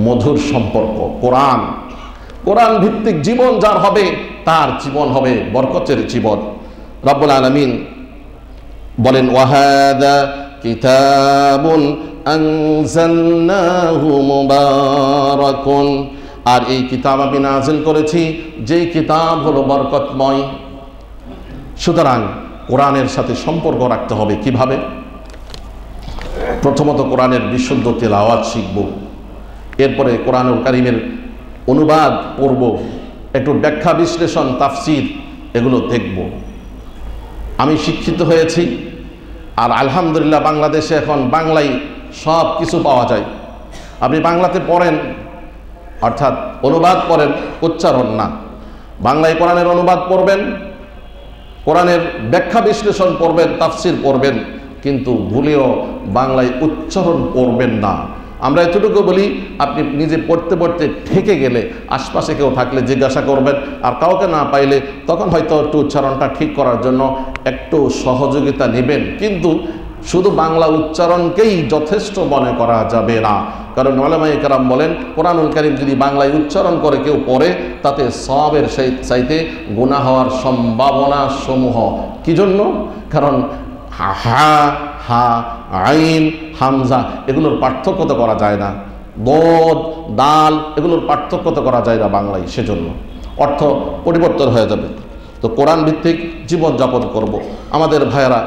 মধুর সম্পর্ক। কোরআন, কোরআন ভিত্তিক জীবন যার হবে তার জীবন হবে বরকতের জীবন। রব্বুল আলামিন বলেন ওয়াহাদা কিতাবুন আনজালনাহু মুবারাকুন, আর এই কিতাব আমি নাজিল করেছি যেই কিতাব হলো বরকতময়। সুতরাং কোরআনের সাথে সম্পর্ক রাখতে হবে কিভাবে? প্রথমত কোরআনের বিশুদ্ধ তেলাওয়াত শিখব, এরপরে কোরআনুল কারীমের অনুবাদ পড়ব, একটু ব্যাখ্যা বিশ্লেষণ তাফসির এগুলো দেখব। আমি শিক্ষিত হয়েছি, আর আলহামদুলিল্লাহ বাংলাদেশে এখন বাংলায় সব কিছু পাওয়া যায়। আপনি বাংলাতে পড়েন, অর্থাৎ অনুবাদ পড়েন, উচ্চারণ না। বাংলায় কোরআনের অনুবাদ পড়বেন, কোরআনের ব্যাখ্যা বিশ্লেষণ পড়বেন, তাফসির পড়বেন, কিন্তু ভুলেও বাংলায় উচ্চারণ পড়বেন না। আমরা এতটুকু বলি, আপনি নিজে পড়তে পড়তে ঠেকে গেলে আশপাশে কেউ থাকলে জিজ্ঞাসা করবেন, আর কাউকে না পাইলে তখন হয়তো একটু উচ্চারণটা ঠিক করার জন্য একটু সহযোগিতা নেবেন। কিন্তু শুধু বাংলা উচ্চারণকেই যথেষ্ট মনে করা যাবে না, কারণ উলামায়ে কেরাম বলেন কোরআনুল কারীম যদি বাংলায় উচ্চারণ করে কেউ পড়ে তাতে সওয়াবের চাইতে গুনাহ হওয়ার সম্ভাবনা সমূহ। কি জন্য? কারণ হা, হা, আইন, হামজা এগুলোর পার্থক্য তো করা যায় না, দদ, দাল এগুলোর পার্থক্য তো করা যায় না বাংলায়, সেজন্য অর্থ পরিবর্তন হয়ে যাবে। তো কোরআন ভিত্তিক জীবনযাপন করব। আমাদের ভাইয়েরা,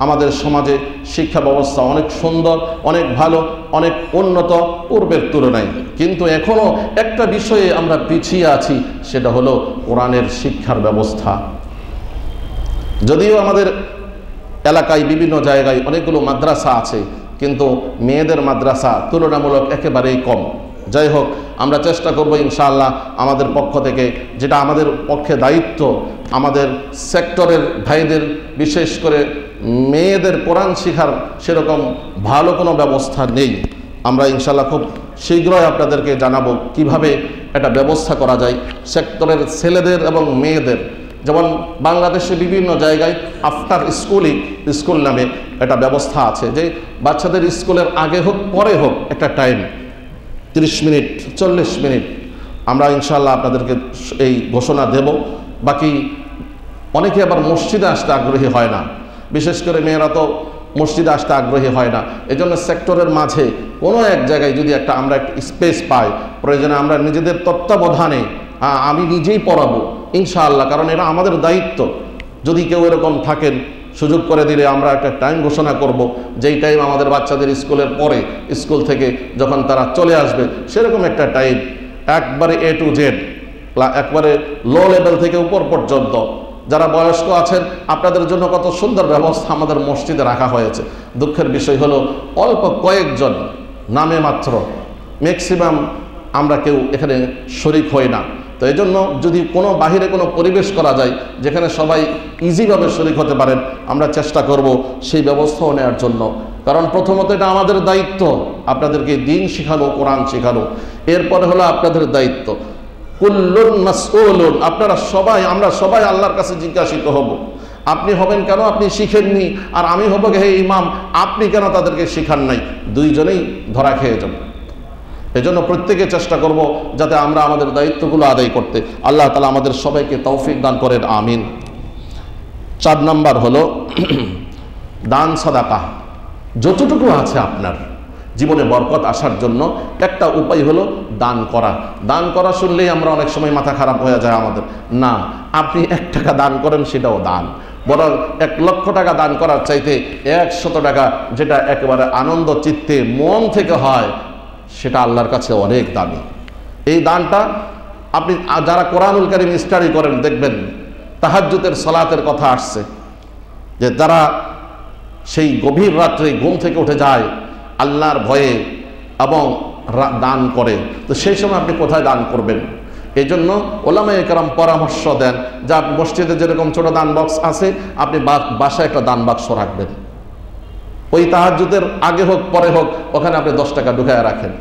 আমাদের সমাজে শিক্ষা ব্যবস্থা অনেক সুন্দর, অনেক ভালো, অনেক উন্নত পূর্বের তুলনায়, কিন্তু এখনও একটা বিষয়ে আমরা পিছিয়ে আছি, সেটা হলো কোরআনের শিক্ষার ব্যবস্থা। যদিও আমাদের এলাকায় বিভিন্ন জায়গায় অনেকগুলো মাদ্রাসা আছে, কিন্তু মেয়েদের মাদ্রাসা তুলনামূলক একেবারেই কম। যাই হোক, আমরা চেষ্টা করব ইনশাআল্লাহ আমাদের পক্ষ থেকে, যেটা আমাদের পক্ষে দায়িত্ব, আমাদের সেক্টরের ভাইদের বিশেষ করে মেয়েদের কোরআন শিখার সেরকম ভালো কোনো ব্যবস্থা নেই। আমরা ইনশাআল্লাহ খুব শীঘ্রই আপনাদেরকে জানাবো কিভাবে এটা ব্যবস্থা করা যায় সেক্টরের ছেলেদের এবং মেয়েদের। যেমন বাংলাদেশে বিভিন্ন জায়গায় আফটার স্কুল নামে একটা ব্যবস্থা আছে, যে বাচ্চাদের স্কুলের আগে হোক পরে হোক একটা টাইম 30 মিনিট 40 মিনিট আমরা ইনশাআল্লাহ আপনাদেরকে এই ঘোষণা দেব। বাকি অনেকে আবার মসজিদে আসতে আগ্রহী হয় না, বিশেষ করে মেয়েরা তো মসজিদে আসতে আগ্রহী হয় না। এজন্য সেক্টরের মাঝে কোনো এক জায়গায় যদি আমরা একটা স্পেস পাই, প্রয়োজনে আমরা নিজেদের তত্ত্বাবধানে আমি নিজেই পড়াবো ইনশাআল্লাহ, কারণ এটা আমাদের দায়িত্ব। যদি কেউ এরকম থাকেন, সুযোগ করে দিলে আমরা একটা টাইম ঘোষণা করব, যেই টাইম আমাদের বাচ্চাদের স্কুলের পরে, স্কুল থেকে যখন তারা চলে আসবে সেরকম একটা টাইম, একবারে A to Z, একবারে লো লেভেল থেকে উপর পর্যন্ত। যারা বয়স্ক আছেন আপনাদের জন্য কত সুন্দর ব্যবস্থা আমাদের মসজিদে রাখা হয়েছে। দুঃখের বিষয় হলো অল্প কয়েকজন নামে মাত্র, ম্যাক্সিমাম আমরা কেউ এখানে শরিক হই না। তো এই জন্য যদি কোনো বাহিরে কোনো পরিবেশ করা যায় যেখানে সবাই ইজিভাবে শরিক হতে পারেন, আমরা চেষ্টা করব সেই ব্যবস্থাও নেওয়ার জন্য। কারণ প্রথমত এটা আমাদের দায়িত্ব, আপনাদেরকে দিন শেখানো, কোরআন শেখানো। এরপরে হলো আপনাদের দায়িত্ব কুল্লুন মাসউলুন, আপনারা সবাই, আমরা সবাই আল্লাহর কাছে জিজ্ঞাসিত হব। আপনি হবেন কেন আপনি শিখেননি, আর আমি হব হে ইমাম আপনি কেন তাদেরকে শিখান নাই, দুইজনেই ধরা খেয়ে যাব। এজন্য প্রত্যেকে চেষ্টা করব যাতে আমরা আমাদের দায়িত্বগুলো আদায় করতে। আল্লাহ তাআলা আমাদের সবাইকে তৌফিক দান করেন, আমিন। 4 নাম্বার হলো দান সাদাকা। যতটুকু আছে আপনার জীবনে বরকত আসার জন্য একটা উপায় হলো দান করা। দান করা শুনলেই আমরা অনেক সময় মাথা খারাপ হয়ে যায় আমাদের। না, আপনি 1 টাকা দান করেন সেটাও দান, বরং 1 লক্ষ টাকা দান করার চাইতে 100 টাকা যেটা একেবারে আনন্দ চিত্তে মন থেকে হয় সেটা আল্লাহর কাছে অনেক দামি। এই দানটা আপনি যারা কোরআনুল কারীম স্টাডি করেন দেখবেন তাহাজ্জুদের সালাতের কথা আসছে, যে যারা সেই গভীর রাত্রে ঘুম থেকে উঠে যায় আল্লাহর ভয়ে এবং দান করে, তো সেই সময় আপনি কোথায় দান করবেন? এই জন্য ওলামায়ে কেরাম পরামর্শ দেন যে আপনি মসজিদে যেরকম ছোট দান বক্স আছে আপনি বাসায় একটা দান বাক্স রাখবেন। ওই তাহাজ্জুদের আগে হোক পরে হোক ওখানে আপনি 10 টাকা ঢুকায় রাখেন।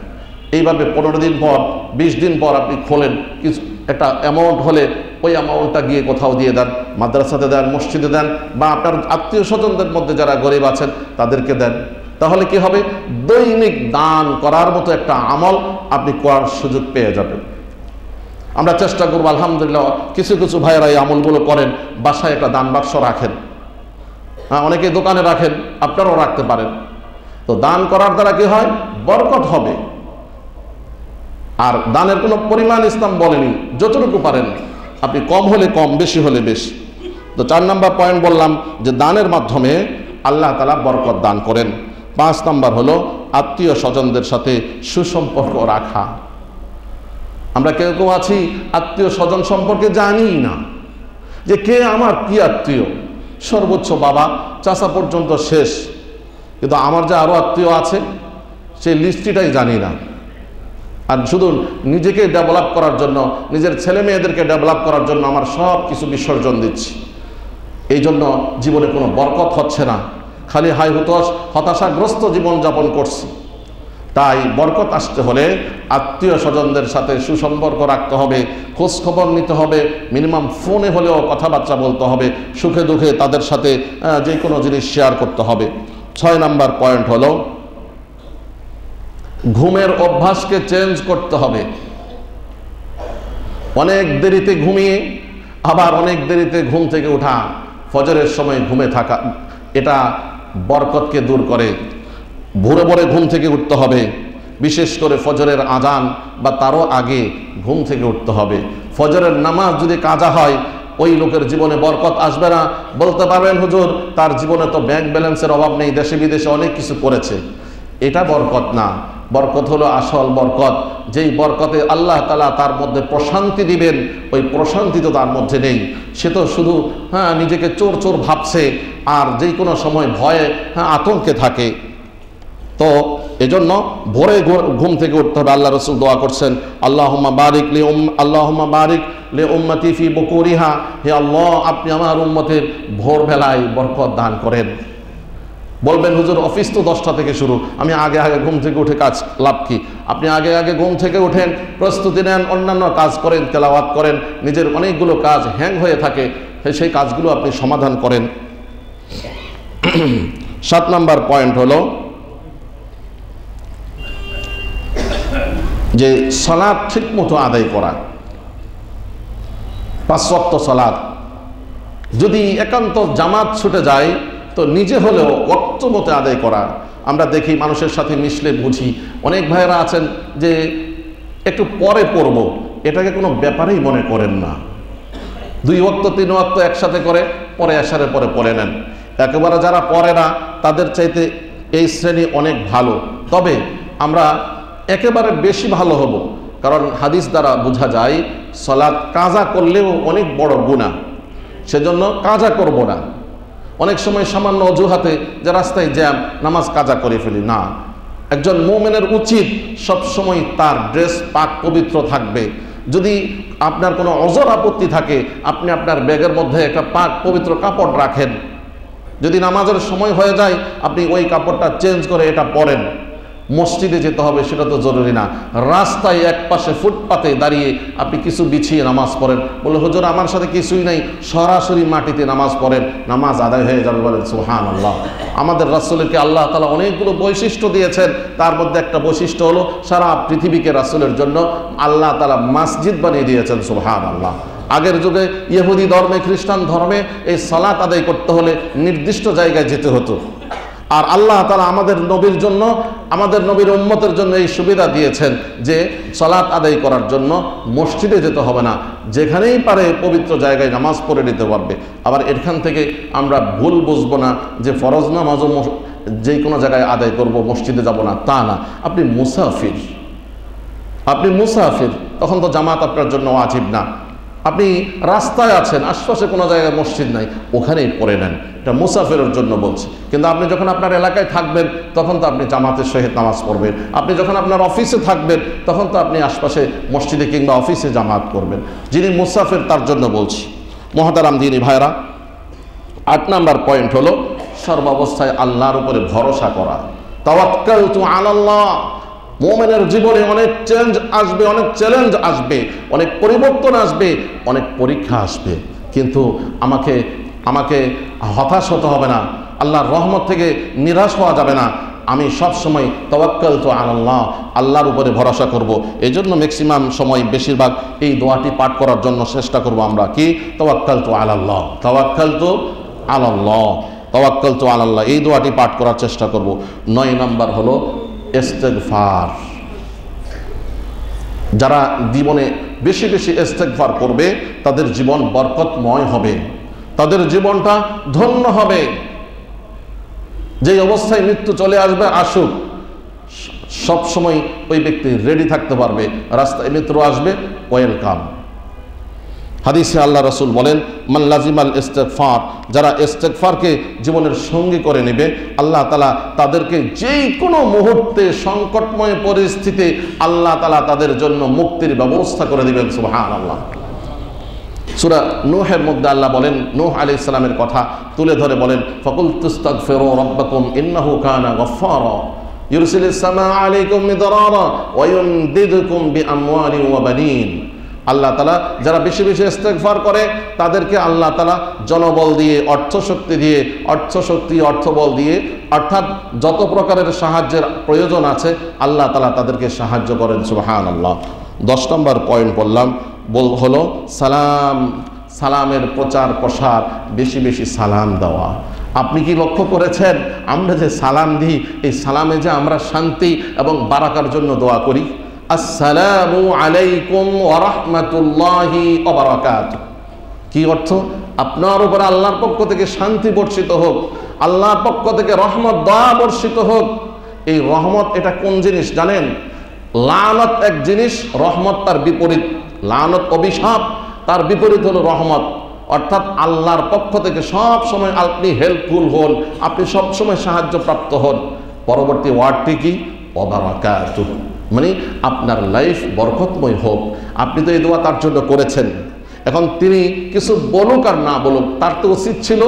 এইভাবে 15 দিন পর 20 দিন পর আপনি খোলেন, কিছু একটা অ্যামাউন্ট হলে ওই অ্যামাউন্টটা গিয়ে কোথাও দিয়ে দেন, মাদ্রাসাতে দেন, মসজিদে দেন, বা আপনার আত্মীয় স্বজনদের মধ্যে যারা গরিব আছেন তাদেরকে দেন। তাহলে কি হবে, দৈনিক দান করার মতো একটা আমল আপনি করার সুযোগ পেয়ে যাবেন। আমরা চেষ্টা করবো, আলহামদুলিল্লাহ কিছু কিছু ভাইয়েরা এই আমলগুলো করেন, বাসায় একটা দান বাক্স রাখেন, অনেকে দোকানে রাখেন, আপনারাও রাখতে পারেন। তো দান করার দ্বারা কি হয়, বরকত হবে। আর দানের কোনো পরিমাণ ইসলাম বলেনি, যতটুকু পারেন আপনি, কম হলে কম, বেশি হলে বেশি। তো 4 নম্বর পয়েন্ট বললাম যে দানের মাধ্যমে আল্লাহ তাআলা বরকত দান করেন। 5 নম্বর হলো আত্মীয় স্বজনদের সাথে সুসম্পর্ক রাখা। আমরা কেউ কেউ আছি আত্মীয় স্বজন সম্পর্কে জানি না, যে কে আমার কি আত্মীয়, সর্বোচ্চ বাবা চাচা পর্যন্ত শেষ, কিন্তু আমার যে আরো আত্মীয় আছে সেই লিস্টটাই জানি না। আর শুধু নিজেকে ডেভেলপ করার জন্য, নিজের ছেলে মেয়েদেরকে ডেভেলপ করার জন্য আমার সব কিছু বিসর্জন দিচ্ছি। এই জন্য জীবনে কোনো বরকত হচ্ছে না, খালি হতাশাগ্রস্ত জীবনযাপন করছি। তাই বরকত আসতে হলে আত্মীয় স্বজনদের সাথে সুসম্পর্ক রাখতে হবে, খোঁজ খবর নিতে হবে, মিনিমাম ফোনে হলেও কথাবার্তা বলতে হবে, সুখে দুঃখে তাদের সাথে যে কোনো জিনিস শেয়ার করতে হবে। 6 নম্বর পয়েন্ট হলো ঘুমের অভ্যাসকে চেঞ্জ করতে হবে। অনেক দেরিতে ঘুমিয়ে আবার অনেক দেরিতে ঘুম থেকে ওঠা, ফজরের সময় ঘুমে থাকা, এটা বরকতকে দূর করে। ভোরে ভোরে ঘুম থেকে উঠতে হবে, বিশেষ করে ফজরের আজান বা তারও আগে ঘুম থেকে উঠতে হবে। ফজরের নামাজ যদি কাজা হয়, ওই লোকের জীবনে বরকত আসবে না। বলতে পারবেন হুজুর তার জীবনে তো ব্যাংক ব্যালেন্সের অভাব নেই, দেশে বিদেশে অনেক কিছু করেছে। এটা বরকত না। বরকত হলো আসল বরকত, যেই বরকতে আল্লাহ তাআলা তার মধ্যে প্রশান্তি দিবেন, ওই প্রশান্তি তো তার মধ্যে নেই। সে তো শুধু নিজেকে চোর চোর ভাবছে, আর যেই কোনো সময় ভয়ে আতঙ্কে থাকে। তো এজন্য ভোরে ঘুম থেকে উঠতে হবে। আল্লাহ রাসূল দোয়া করছেন, আল্লাহুম্মা বারিক লি উম্মতি ফি বুকুরিহা, হে আল্লাহ আপনি আমার উম্মতের ভোরবেলায় বরকত দান করেন। বলবেন হুজুর অফিস তো 10টা থেকে শুরু, আমি আগে আগে ঘুম থেকে উঠে কাজ লাভ কি? আপনি আগে আগে ঘুম থেকে উঠেন, প্রস্তুতি নেন, অন্যান্য কাজ করেন, তেলাওয়াত করেন, নিজের অনেকগুলো কাজ হ্যাং হয়ে থাকে, সেই কাজগুলো আপনি সমাধান করেন। 7 নম্বর পয়েন্ট হলো যে সালাত ঠিক মতো আদায় করা। 5 ওয়াক্ত সালাত যদি একান্ত জামাত ছুটে যায় তো নিজে হলেও ওয়াক্ত মতো আদায় করা। আমরা দেখি মানুষের সাথে মিশলে বুঝি, অনেক ভাইয়েরা আছেন যে একটু পরে পড়ব, এটাকে কোনো ব্যাপারেই মনে করেন না। 2 ওয়াক্ত 3 ওয়াক্ত একসাথে করে পরে আসারের পরে পড়ে নেন। একেবারে যারা পড়ে না তাদের চাইতে এই শ্রেণী অনেক ভালো। তবে আমরা একেবারে বেশি ভালো হব, কারণ হাদিস দ্বারা বোঝা যায় সালাত কাজা করলেও অনেক বড় গুনাহ, সেজন্য কাজা করব না। অনেক সময় সামান্য অজুহাতে যে রাস্তায় জ্যাম, নামাজ কাজা করে ফেলি না। একজন মুমিনের উচিত সবসময় তার ড্রেস পাক পবিত্র থাকবে। যদি আপনার কোনো অজর আপত্তি থাকে, আপনি আপনার ব্যাগের মধ্যে একটা পাক পবিত্র কাপড় রাখেন। যদি নামাজের সময় হয়ে যায় আপনি ওই কাপড়টা চেঞ্জ করে এটা পরেন। মসজিদে যেতে হবে সেটা তো জরুরি না, রাস্তায় এক পাশে ফুটপাতে দাঁড়িয়ে আপনি কিছু বিছিয়ে নামাজ পড়েন। বলে হুজুর আমার সাথে কিছুই নাই, সরাসরি মাটিতে নামাজ পড়েন, নামাজ আদায় হয়ে যাবে। বলেন সুবহানাল্লাহ। আমাদের রাসূলকে আল্লাহ তাআলা অনেকগুলো বৈশিষ্ট্য দিয়েছেন, তার মধ্যে একটা বৈশিষ্ট্য হলো সারা পৃথিবীকে রাসূলের জন্য আল্লাহ তাআলা মসজিদ বানিয়ে দিয়েছেন। সুবহানাল্লাহ। আগের যুগে ইহুদি ধর্মে, খ্রিস্টান ধর্মে এই সালাত আদায় করতে হলে নির্দিষ্ট জায়গায় যেতে হতো। আর আল্লাহ তাআলা আমাদের নবীর জন্য, আমাদের নবীর উম্মতের জন্য এই সুবিধা দিয়েছেন যে সালাত আদায় করার জন্য মসজিদে যেতে হবে না, যেখানেই পারে পবিত্র জায়গায় নামাজ পড়ে নিতে পারবে। আবার এখান থেকে আমরা ভুল বুঝবো না যে ফরজ নামাজও যে কোনো জায়গায় আদায় করব, মসজিদে যাব না, তা না। আপনি মুসাফির, তখন তো জামাত আপনার জন্য ওয়াজিব না। আপনি রাস্তায় আছেন, আশপাশে কোনো জায়গায় মসজিদ নাই, ওখানেই পড়ে নেন, এটা মুসাফিরের জন্য বলছি। কিন্তু আপনি যখন আপনার এলাকায় থাকবেন তখন তো আপনি জামাতের সহিত নামাজ পড়বেন। আপনি যখন আপনার অফিসে থাকবেন তখন তো আপনি আশপাশে মসজিদে কিংবা অফিসে জামাত করবেন। যিনি মুসাফির তার জন্য বলছি। মহতারাম দিনী ভাইরা, 8 নম্বর পয়েন্ট হলো সর্বাবস্থায় আল্লাহর উপরে ভরসা করা। তাওয়াক্কালতু আলাল্লাহ। মুমিনের জীবনে অনেক চেঞ্জ আসবে, অনেক চ্যালেঞ্জ আসবে, অনেক পরিবর্তন আসবে, অনেক পরীক্ষা আসবে, কিন্তু আমাকে হতাশ হতে হবে না, আল্লাহর রহমত থেকে নিরাশ হওয়া যাবে না। আমি সব সময় তাওয়াক্কালতু আলাল্লাহ, আল্লাহর উপরে ভরসা করব। এই জন্য ম্যাক্সিমাম সময় বেশিরভাগ এই দোয়াটি পাঠ করার জন্য চেষ্টা করব আমরা, কি তাওয়াক্কালতু আলাল্লাহ, তাওয়াক্কালতু আলাল্লাহ, তাওয়াক্কালতু আলাল্লাহ, এই দোয়াটি পাঠ করার চেষ্টা করব। 9 নম্বর হলো ইস্তেগফার। যারা জীবনে বেশি বেশি ইস্তেগফার করবে তাদের জীবন বরকতময় হবে, তাদের জীবনটা ধন্য হবে। যে অবস্থায় মৃত্যু চলে আসবে আসুক, সব সময় ওই ব্যক্তি রেডি থাকতে পারবে। রাস্তায় মৃত্যু আসবে, ওয়েলকাম। হাদিসে আল্লাহ রাসূল বলেন, মান লাজিমাল ইস্তেগফার, যারা ইস্তেগফারকে জীবনের সঙ্গী করে নেবে আল্লাহ তাআলা তাদেরকে যেই কোনো মুহূর্তে সংকটময় পরিস্থিতি আল্লাহ তাআলা তাদের জন্য মুক্তির ব্যবস্থা করে দিবেন। সুবহানাল্লাহ। সূরা নূহের মধ্যে আল্লাহ বলেন, নূহ আলাইহিস সালামের কথা তুলে ধরে বলেন, ফাকুলতুস্তাগফিরু রাব্বাকুম ইন্নাহু কানা গফফারা ইউরসিলিস সামাআ আলাইকুম মিদরারা ওয়া ইউমদিদুকুম বিআমওয়ালিন ওয়া বানিন। আল্লাহ তাআলা যারা বেশি বেশি ইস্তেগফার করে তাদেরকে আল্লাহ তাআলা জনবল দিয়ে, অর্থশক্তি দিয়ে, অর্থবল দিয়ে, অর্থাৎ যত প্রকারের সাহায্যের প্রয়োজন আছে আল্লাহ তাআলা তাদেরকে সাহায্য করেন। সুবহানাল্লাহ। 10 নম্বর পয়েন্ট বললাম, হলো সালামের প্রচার প্রসার, বেশি বেশি সালাম দেওয়া। আপনি কি লক্ষ্য করেছেন আমরা যে সালাম দিই, এই সালামে যে আমরা শান্তি এবং বারাকার জন্য দোয়া করি, আসসালামু আলাইকুম ওয়া রাহমাতুল্লাহি ওয়া বারাকাতুহু। কি অর্থ? আপনার উপর আল্লাহর পক্ষ থেকে শান্তি বর্ষিত হোক, আল্লাহর পক্ষ থেকে রহমত দয়া বর্ষিত হোক। এই রহমত এটা কোন জিনিস জানেন? লানত এক জিনিস, রহমত তার বিপরীত। লানত অভিশাপ, তার বিপরীত হলো রহমত। অর্থাৎ আল্লাহর পক্ষ থেকে সব সময় আপনি হেল্পফুল হন, আপনি সব সময় সাহায্য প্রাপ্ত হন। পরবর্তী ওয়ার্ডটি কি? ওয়া বারাকাতুহু, মানে আপনার লাইফ বরকতময় হোক। আপনি তো এই দোয়া তার জন্য করেছেন, এখন তিনি কিছু বলুক আর না বলুক, তার তো উচিত ছিল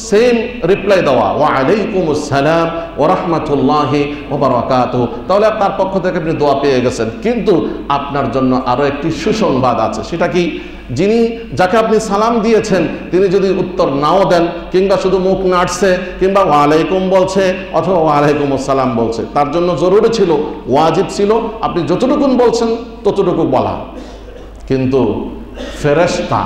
সেম রিপ্লাই দেওয়া, ওয়া আলাইকুমুস সালাম ওয়া রাহমাতুল্লাহি ওয়া বারাকাতুহু। তাহলে আপনার পক্ষ থেকে আপনি দোয়া পেয়ে গেছেন। কিন্তু আপনার জন্য আরো একটি সুসংবাদ আছে। সেটা কি? যাকে আপনি সালাম দিয়েছেন তিনি যদি উত্তর নাও দেন, কিংবা শুধু মুখ নাড়ছে, কিংবা ওয়া আলাইকুম বলছে অথবা ওয়া আলাইকুমুস সালাম বলছে, তার জন্য জরুরি ছিল, ওয়াজিব ছিল আপনি যতটুকু বলছেন ততটুকু বলা। কিন্তু ফেরেশতা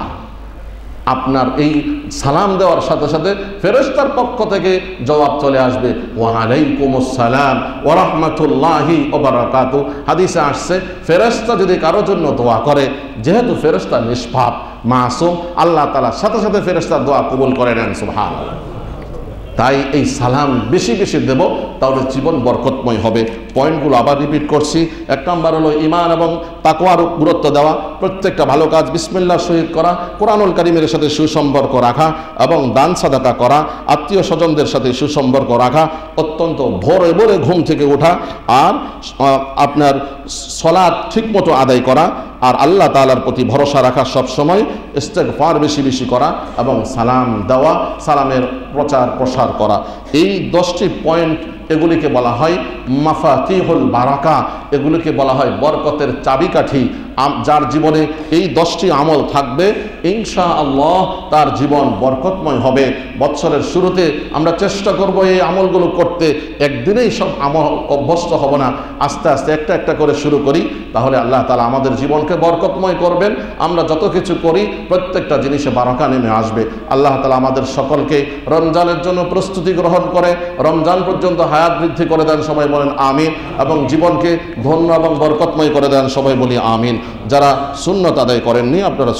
আপনার এই সালাম দেওয়ার সাথে সাথে ফেরেশতার পক্ষ থেকে জবাব চলে আসবে, ওয়া আলাইকুমুস সালাম ওয়া রাহমাতুল্লাহি ওয়া বারাকাতুহু। হাদিসে আসছে, ফেরেশতা যদি কারো জন্য দোয়া করে, যেহেতু ফেরেশতা নিষ্পাপ মাসুম, আল্লাহ তাআলা সাথে সাথে ফেরেশতার দোয়া কবুল করে নেন। সুবহানাল্লাহ। তাই এই সালাম বেশি বেশি দেব, তাহলে জীবন বরকতময় হবে। পয়েন্টগুলো আবার রিপিট করছি। 1 নম্বর হলো ঈমান এবং তাকওয়ার গুরুত্ব দেওয়া, প্রত্যেকটা ভালো কাজ বিসমিল্লাহর সহিত করা, কোরআনুল কারীমের সাথে সুসম্পর্ক রাখা এবং দান সাদাকা করা, আত্মীয় স্বজনদের সাথে সুসম্পর্ক রাখা, অত্যন্ত ভোরে ভোরে ঘুম থেকে ওঠা, আর আপনার সালাত ঠিকমতো আদায় করা, আর আল্লাহ তাআলার প্রতি ভরসা রাখা, সব সময় ইস্তেগফার বেশি বেশি করা এবং সালাম দেওয়া, সালামের প্রচার প্রসার করা। এই 10টি পয়েন্ট, এগুলিকে বলা হয় মাফাতিহুল বারাকা, এগুলিকে বলা হয় বরকতের চাবিকাঠি। যার জীবনে এই 10টি আমল থাকবে ইনশাআল্লাহ তার জীবন বরকতময় হবে। বৎসরের শুরুতে আমরা চেষ্টা করব এই আমলগুলো করতে, একদিনেই সব আমল অভ্যস্ত হব না, আস্তে আস্তে একটা একটা করে শুরু করি, তাহলে আল্লাহ তাআলা আমাদের জীবনকে বরকতময় করবেন। আমরা যত কিছু করি প্রত্যেকটা জিনিসে বারাকা নেমে আসবে। আল্লাহ তাআলা আমাদের সকলকে রমজানের জন্য প্রস্তুতি গ্রহণ করে রমজান পর্যন্ত হায়াত বৃদ্ধি করে দেন, সবাই বলেন আমিন, এবং জীবনকে ধন্য এবং বরকতময় করে দেন, সবাই বলি আমিন। যারা সুন্নত আদায় করেননি আপনারা